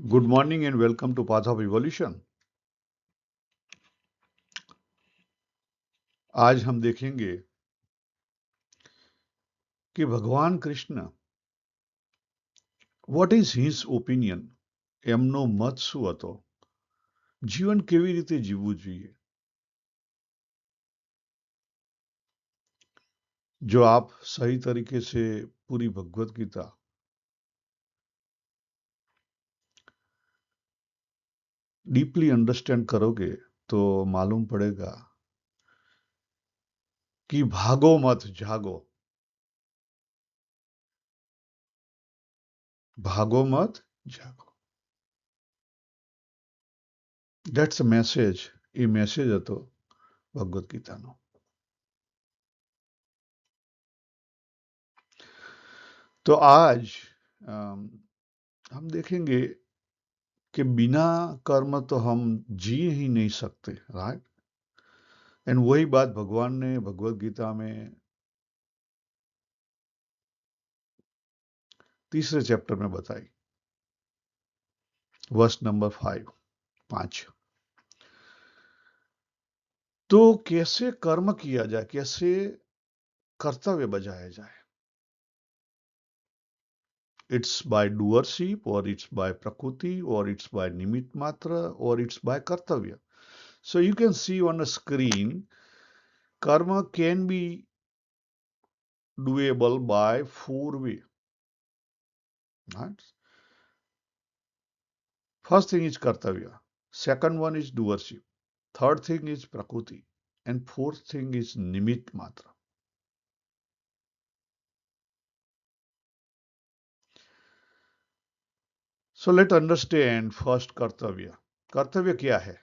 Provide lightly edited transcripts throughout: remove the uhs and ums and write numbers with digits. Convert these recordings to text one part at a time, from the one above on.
Good morning and welcome to Path of Evolution। आज हम देखेंगे कि ભગવાન Krishna what is his opinion, એમનો મત શું હતો, જીવન કેવી રીતે જીવવું જોઈએ। जो आप सही तरीके से पूरी भगवत गीता डीपली अंडरस्टैंड करोगे तो मालूम पड़ेगा कि भागो मत जागो, भागो मत जागो। That's a message, A message હતો ભગવત ગીતાનો। तो आज हम देखेंगे कि बिना कर्म तो हम जी ही नहीं सकते, राइट। एंड वही बात भगवान ने भगवत गीता में तीसरे चैप्टर में बताई, वर्स नंबर 5। तो कैसे कर्म किया जाए, कैसे कर्तव्य बजाया जाए। इट्स बाय डूअरशिप और इट्स बाय प्रकृति और इट्स बाय निमित्त मात्र और इट्स बाय कर्तव्य। So you can see on a screen, कर्म can be doable by 4 ways, right? First thing is kartavya, second one is doership, third thing is prakriti, and fourth thing is nimit matra. So let's understand first kartavya. Kartavya kya hai?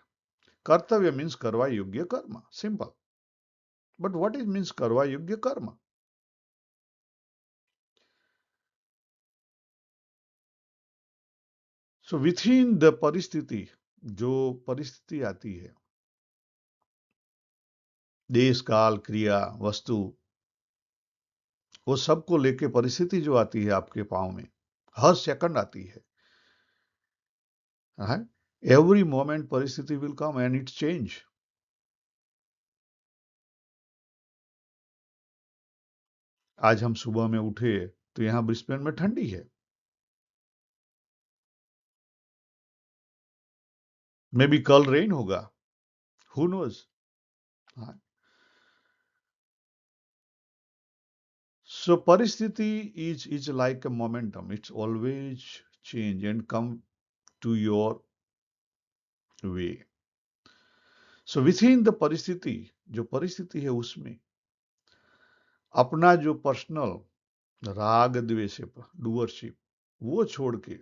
Kartavya means karva yogya karma, simple. But what it means karva yogya karma? So within the परिस्थिति, जो परिस्थिति आती है, देश काल क्रिया वस्तु, वो सबको लेके परिस्थिति जो आती है आपके पाँव में, हर सेकंड आती है, right? Every moment परिस्थिति will come and it change. आज हम सुबह में उठे तो यहां ब्रिस्बेन में ठंडी है, मे बी कल रेन होगा, हु नोज। सो परिस्थिति is like a momentum, it's always change and come to your way. So within the परिस्थिति, जो परिस्थिति है उसमें अपना जो पर्सनल राग द्वेष डूअरशिप वो छोड़ के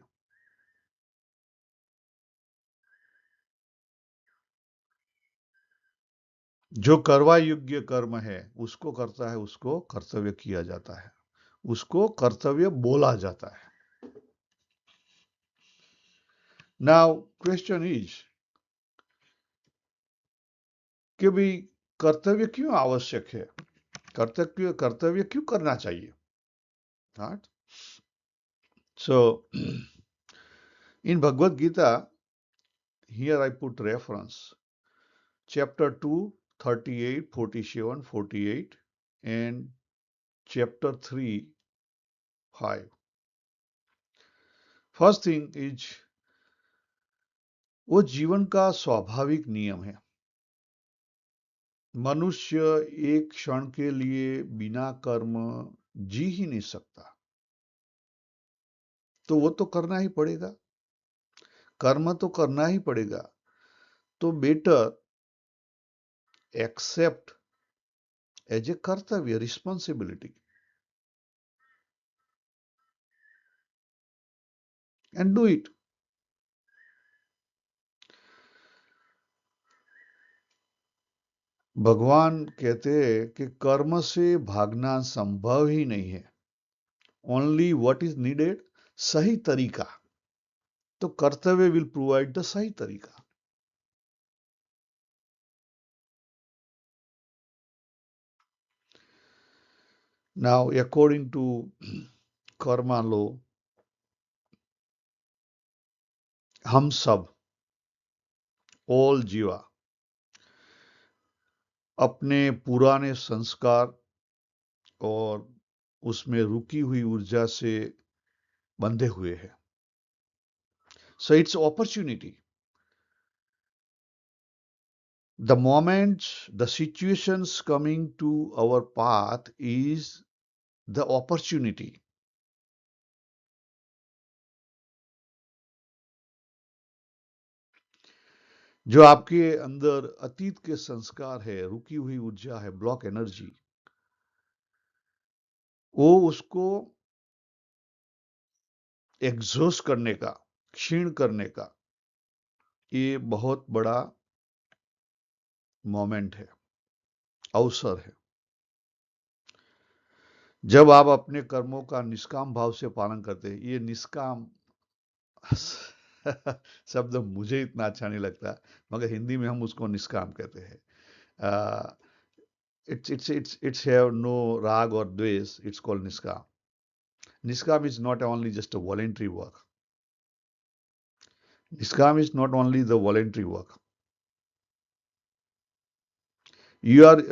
जो करवा योग्य कर्म है उसको करता है, उसको कर्तव्य किया जाता है, उसको कर्तव्य बोला जाता है। नाउ क्वेश्चन इज कि भाई कर्तव्य क्यों आवश्यक है, कर्तव्य क्यों करना चाहिए, right. So in Bhagavad Gita, here I put reference chapter 2 38 47 48 and chapter 3 5। First thing is, वो जीवन का स्वाभाविक नियम है। मनुष्य एक क्षण के लिए बिना कर्म जी ही नहीं सकता, तो वो तो करना ही पड़ेगा, कर्म तो करना ही पड़ेगा। तो बेटर एक्सेप्ट एज ए कर्तव्य, रिस्पॉन्सिबिलिटी, एंड डू इट। भगवान कहते हैं कि कर्म से भागना संभव ही नहीं है, ओनली व्हाट इज नीडेड, सही तरीका। तो कर्तव्य विल प्रोवाइड द सही तरीका। Now according to karma law, हम सब, ऑल जीवा, अपने पुराने संस्कार और उसमें रुकी हुई ऊर्जा से बंधे हुए हैं. So it's opportunity. The moment, the situations coming to our path is the opportunity. जो आपके अंदर अतीत के संस्कार है, रुकी हुई ऊर्जा है, ब्लॉक एनर्जी, वो उसको एग्जॉस्ट करने का, क्षीण करने का, ये बहुत बड़ा मोमेंट है, अवसर है. जब आप अपने कर्मों का निष्काम भाव से पालन करते हैं, ये निष्काम शब्द मुझे इतना अच्छा नहीं लगता, मगर हिंदी में हम उसको निष्काम कहते हैं. It's have no rag or dves. It's called niskam. Niskam is not only just a voluntary work. Niskam is not only the voluntary work. You are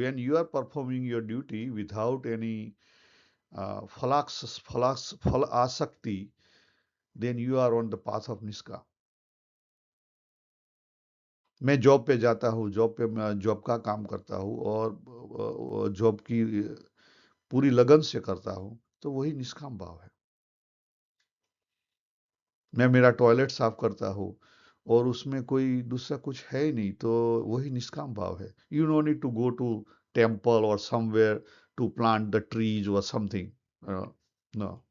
when you are performing your duty without any phala asakti, then you are on the path of niskam. मैं job पे जाता हूँ, job पे मैं job का काम करता हूँ और जॉब की पूरी लगन से करता हूँ, तो वही निष्काम भाव है. मैं मेरा टॉयलेट साफ करता हूँ और उसमें कोई दूसरा कुछ है ही नहीं, तो वही निष्काम भाव है. You know need to go to temple और somewhere to plant the trees और something. No,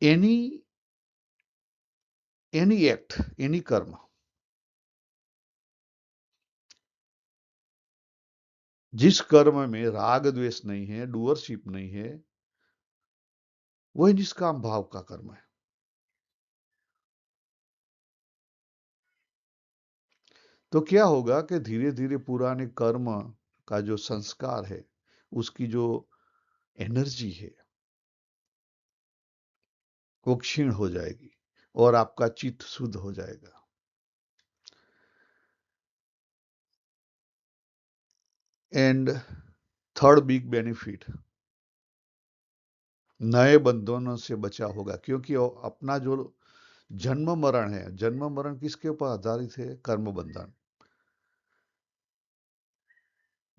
any any act, any karma जिस कर्म में राग द्वेष नहीं है, डूअरशिप नहीं है, वही निष्काम भाव का कर्म है. तो क्या होगा कि धीरे धीरे पुराने कर्म का जो संस्कार है, उसकी जो एनर्जी है, वो क्षीण हो जाएगी और आपका चित्त शुद्ध हो जाएगा. एंड थर्ड बिग बेनिफिट, नए बंधनों से बचा होगा, क्योंकि अपना जो जन्म मरण है, जन्म मरण किसके ऊपर आधारित है? कर्म बंधन.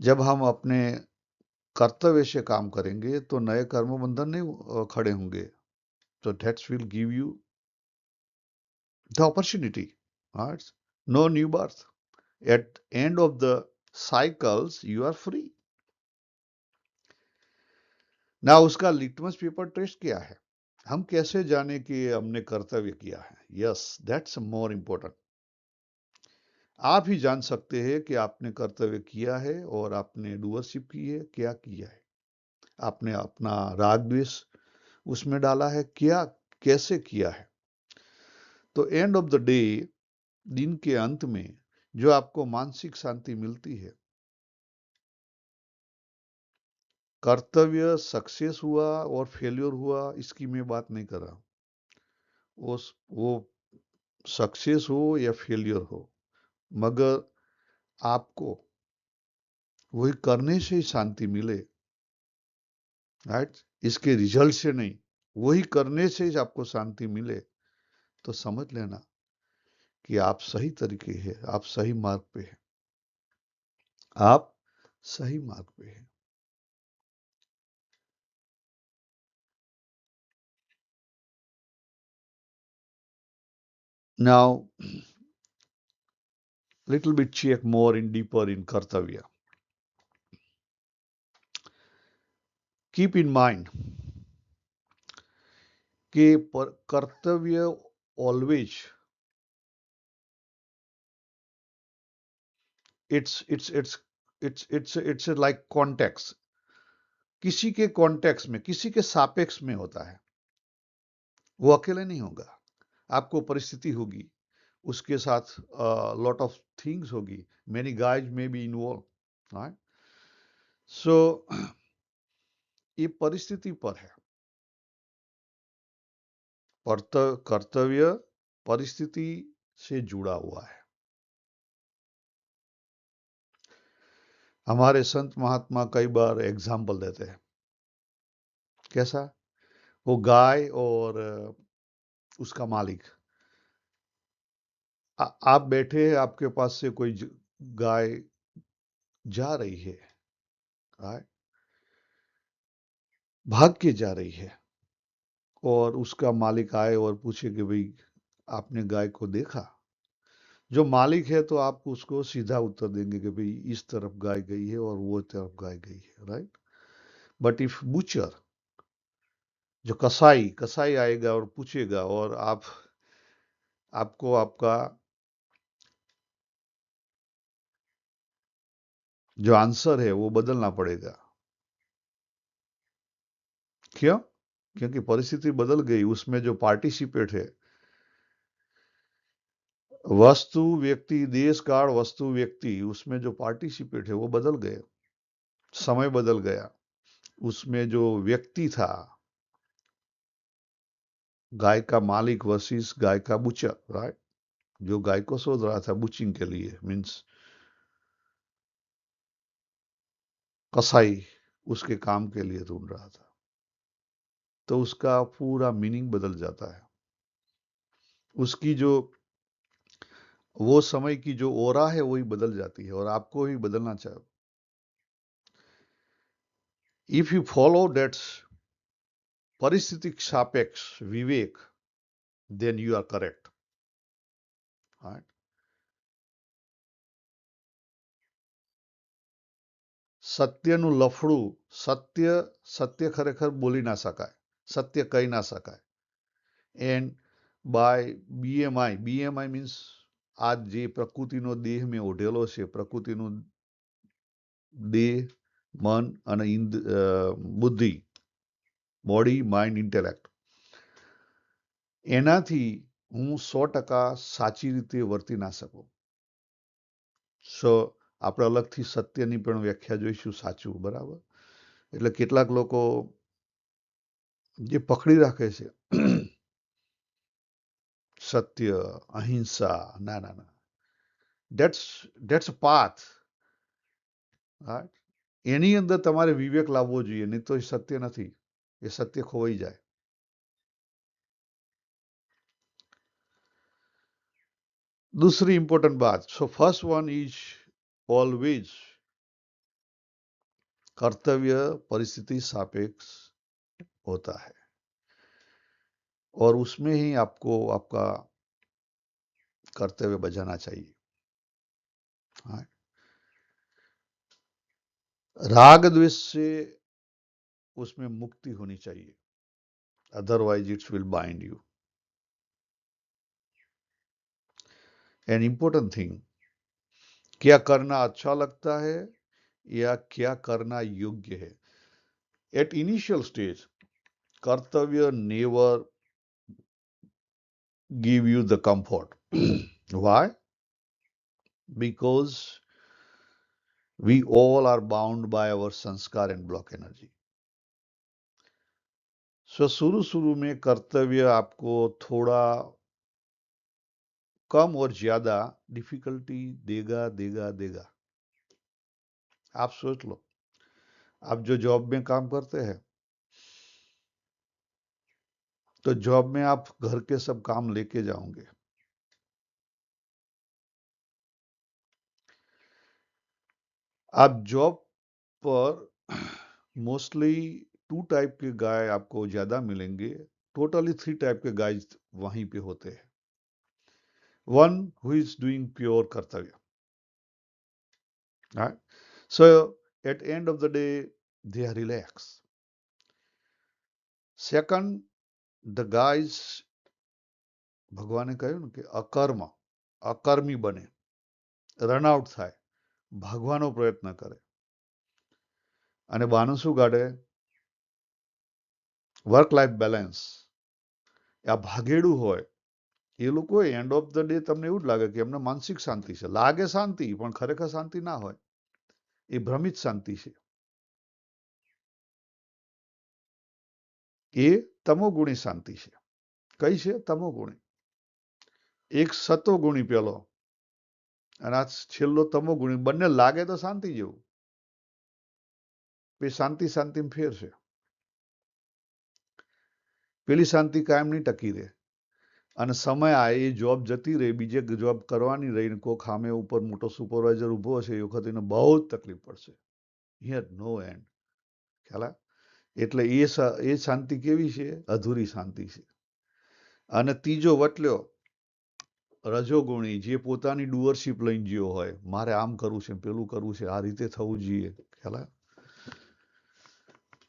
जब हम अपने कर्तव्य से काम करेंगे तो नए कर्म बंधन नहीं खड़े होंगे. तो that's will give you the opportunity. No new birth. At end of the cycles you are free. ना उसका लिटमस पेपर टेस्ट क्या है? हम कैसे जाने कि हमने कर्तव्य किया है? Yes, that's more important. आप ही जान सकते हैं कि आपने कर्तव्य किया है और आपने डूअरशिप की है, क्या किया है. आपने अपना राग द्वेष उसमें डाला है, क्या कैसे किया है. तो एंड ऑफ द डे, दिन के अंत में जो आपको मानसिक शांति मिलती है, कर्तव्य सक्सेस हुआ और फेल्योर हुआ, इसकी मैं बात नहीं कर रहा. वो सक्सेस हो या फेलियर हो, मगर आपको वही करने से ही शांति मिले, राइट, इसके रिजल्ट से नहीं, वही करने से ही आपको शांति मिले, तो समझ लेना कि आप सही तरीके हैं, आप सही मार्ग पे हैं, आप सही मार्ग पे हैं. Now little bit check more in deeper in kartavya. Keep in mind कि कर्तव्य ऑलवेज इट्स लाइक कॉन्टेक्स्ट. किसी के कॉन्टेक्स्ट में, किसी के सापेक्ष में होता है. वो अकेले नहीं होगा, आपको परिस्थिति होगी, उसके साथ लॉट ऑफ थिंग्स होगी, मेनी गाइज में बी इन्वॉल्व, राइट. सो ये परिस्थिति पर है. कर्तव्य परिस्थिति से जुड़ा हुआ है। हमारे संत महात्मा कई बार एग्जाम्पल देते हैं। कैसा? वो गाय और उसका मालिक। आप बैठे हैं, आपके पास से कोई गाय जा रही है, गाय भाग के जा रही है, और उसका मालिक आए और पूछे कि भाई आपने गाय को देखा? जो मालिक है तो आप उसको सीधा उत्तर देंगे कि भाई इस तरफ गाय गई है और वो तरफ गाय गई है, राइट? बट इफ बुचर, जो कसाई कसाई आएगा और पूछेगा, और आपको आपका जो आंसर है वो बदलना पड़ेगा। क्यों? क्योंकि परिस्थिति बदल गई। उसमें जो पार्टिसिपेट है, वस्तु व्यक्ति, देश काल वस्तु व्यक्ति, उसमें जो पार्टिसिपेट है वो बदल गए। समय बदल गया। उसमें जो व्यक्ति था, गाय का मालिक वर्सेस गाय का बुचर, राइट? जो गाय को शोध रहा था बुचिंग के लिए, मीन्स कसाई उसके काम के लिए ढूंढ रहा था, तो उसका पूरा मीनिंग बदल जाता है। उसकी जो वो समय की जो ओरा है वही बदल जाती है, और आपको भी बदलना चाहिए। इफ यू फॉलो दैट परिस्थितिक सापेक्ष विवेक, then you are correct, right? સત્યનું લફડું, સત્ય ખરેખર બોલી ના શકાય, સત્ય કહી ના શકાય. એન્ડ બાય બીએમઆઈ મીન્સ આ જે પ્રકૃતિનો દેહ મેં ઓઢેલો છે, પ્રકૃતિનું દેહ, મન અને બુદ્ધિ, બોડી, માઇન્ડ, ઇન્ટેલેક્ટ, એનાથી હું 100% સાચી રીતે વર્તી ના શકું. સો આપણે અલગથી સત્યની પણ વ્યાખ્યા જોઈશું, સાચું, બરાબર? એટલે કેટલાક લોકો જે પકડી રાખે છે સત્ય, અહિંસા, ના, ધેટ્સ અ પાથ, રાઈટ? એની અંદર તમારે વિવેક લાવવો જોઈએ, નહીં તો એ સત્ય નથી, એ સત્ય ખોવાઈ જાય. दूसरी इंपॉर्टेंट बात, so first one is always कर्तव्य परिस्थिति सापेक्ष होता है, और उसमें ही आपको आपका कर्तव्य बजाना चाहिए. हाँ? राग द्वेष से उसमें मुक्ति होनी चाहिए, otherwise it's will bind you. An important thing, क्या करना अच्छा लगता है या क्या करना योग्य है. एट इनिशियल स्टेज, कर्तव्य never give you the comfort. Why? Because we all are bound by our sanskar and block energy. So शुरू में कर्तव्य आपको थोड़ा कम और ज्यादा डिफिकल्टी देगा. आप सोच लो, आप जो जॉब में काम करते हैं, तो जॉब में आप घर के सब काम लेके जाओगे. आप जॉब पर मोस्टली 2 टाइप के गाय आपको ज्यादा मिलेंगे. टोटली 3 टाइप के गाय वहीं पे होते हैं. One who is doing pure kartavya, right? So at the end of the day, they are relaxed. Second, the guys, ભગવાને કહ્યું ને કે અકર્મી બને, રનઆઉટ થાય, ભાગવાનો પ્રયત્ન કરે, અને બહાનું શું કાઢે? Work life balance. આ ભાગેડું હોય એ લોકો એન્ડ ઓફ ધ ડે તમને એવું જ લાગે કે એમને માનસિક શાંતિ છે. લાગે શાંતિ, પણ ખરેખર શાંતિ ના હોય, એ ભ્રમિત શાંતિ છે. એ તમોગુણી શાંતિ છે. કઈ છે તમોગુણી. એક સતોગુણી પેલો અને આ છેલ્લો તમોગુણી, બંને લાગે તો શાંતિ જેવું, પછી શાંતિ શાંતિમાં ફેર છે. પેલી શાંતિ કાયમ નહીં ટકી રહે, અને સમય આ એ જોબ જતી રહી, બીજે જોબ કરવાની રહીને કોઈક સામે ઉપર મોટો સુપરવાઇઝર ઊભો હશે એ વખત એને બહુ જ તકલીફ પડશે. Here no end. ખ્યાલ આવે? એટલે એ શાંતિ કેવી છે? અધૂરી શાંતિ છે. અને ત્રીજો વટલ્યો રજોગુણી, જે પોતાની ડુઅરશીપ લઈને ગયો હોય, મારે આમ કરવું છે, પેલું કરવું છે, આ રીતે થવું જોઈએ. ખ્યાલ આવે?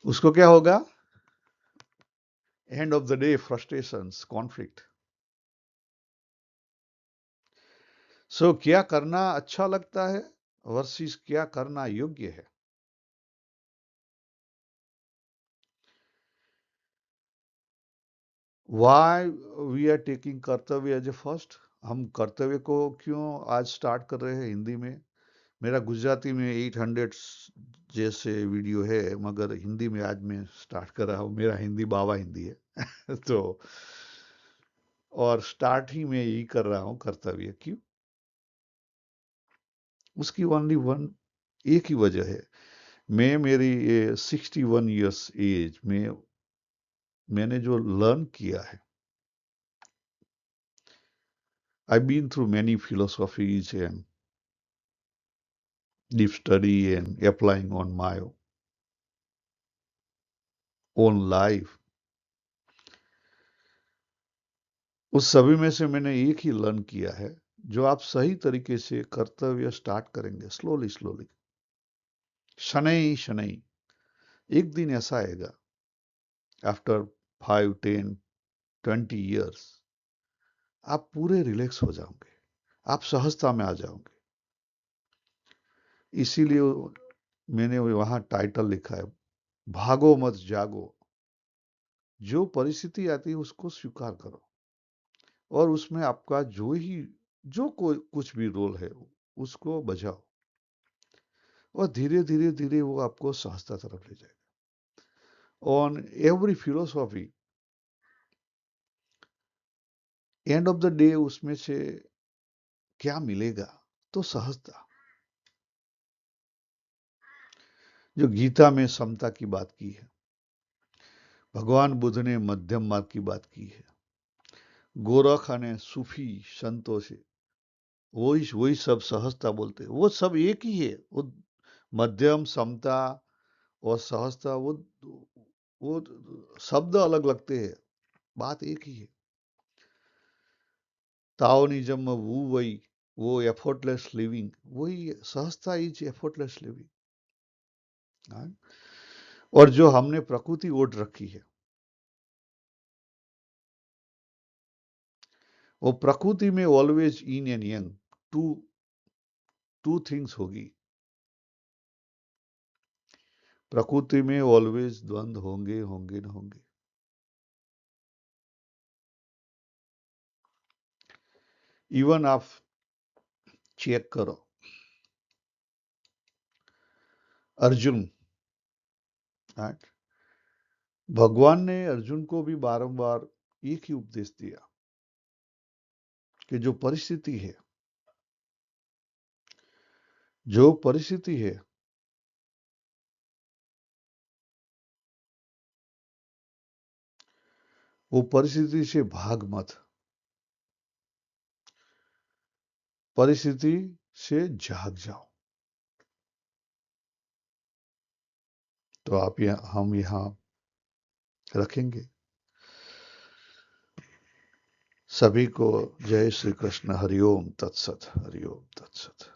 उसको क्या होगा? End of the day frustrations, conflict. So क्या करना अच्छा लगता है वर्सेस क्या करना योग्य है. वाई वी आर टेकिंग कर्तव्य एज ए फर्स्ट. हम कर्तव्य को क्यों आज स्टार्ट कर रहे हैं हिंदी में? मेरा गुजराती में 800 जैसे वीडियो है, मगर हिंदी में आज मैं स्टार्ट कर रहा हूँ. मेरा हिंदी बाबा हिंदी है तो और स्टार्ट ही मैं यही कर रहा हूँ, कर्तव्य. क्यों? उसकी ओनली वन, एक ही वजह है. मैं मेरी 61 ईयर्स एज में मैंने जो लर्न किया है, I've been through many philosophies and deep study and applying on my own life. उस सभी में से मैंने एक ही लर्न किया है, जो आप सही तरीके से कर्तव्य स्टार्ट करेंगे स्लोली स्लोली, शनै शनै, एक दिन ऐसा आएगा आफ्टर 5, 10, 20 ईयर्स, आप पूरे रिलैक्स हो जाओगे, आप सहजता में आ जाओगे. इसीलिए मैंने वहां टाइटल लिखा है, भागो मत जागो. जो परिस्थिति आती है उसको स्वीकार करो, और उसमें आपका जो कोई कुछ भी रोल है उसको बजाओ, और धीरे धीरे धीरे वो आपको सहजता तरफ ले जाएगा. On every philosophy, and of the day उसमें से क्या मिलेगा? तो सहजता. जो गीता में समता की बात की है, भगवान बुद्ध ने मध्यम मार्ग की बात की है, गोरख ने सूफी संतों से वही सब सहजता बोलते हैं. वो सब एक ही है. वो मध्यम, समता और सहजता, वो शब्द अलग लगते हैं, बात एक ही है. ताओनिज्म में वही, वो एफर्टलेस लिविंग, वही सहजता इज एफर्टलेस लिविंग. और जो हमने प्रकृति ओढ़ रखी है, वो प्रकृति में always in and young, two things होगी. प्रकृति में ऑलवेज द्वंद्व होंगे होंगे न होंगे. इवन आप चेक करो, अर्जुन, भगवान ने अर्जुन को भी बारंबार एक ही उपदेश दिया कि जो परिस्थिति है वो परिस्थिति से भाग मत, परिस्थिति से जाग जाओ. तो हम यहां रखेंगे. सभी को जय श्री कृष्ण. हरिओम तत्सत. हरिओम तत्सत.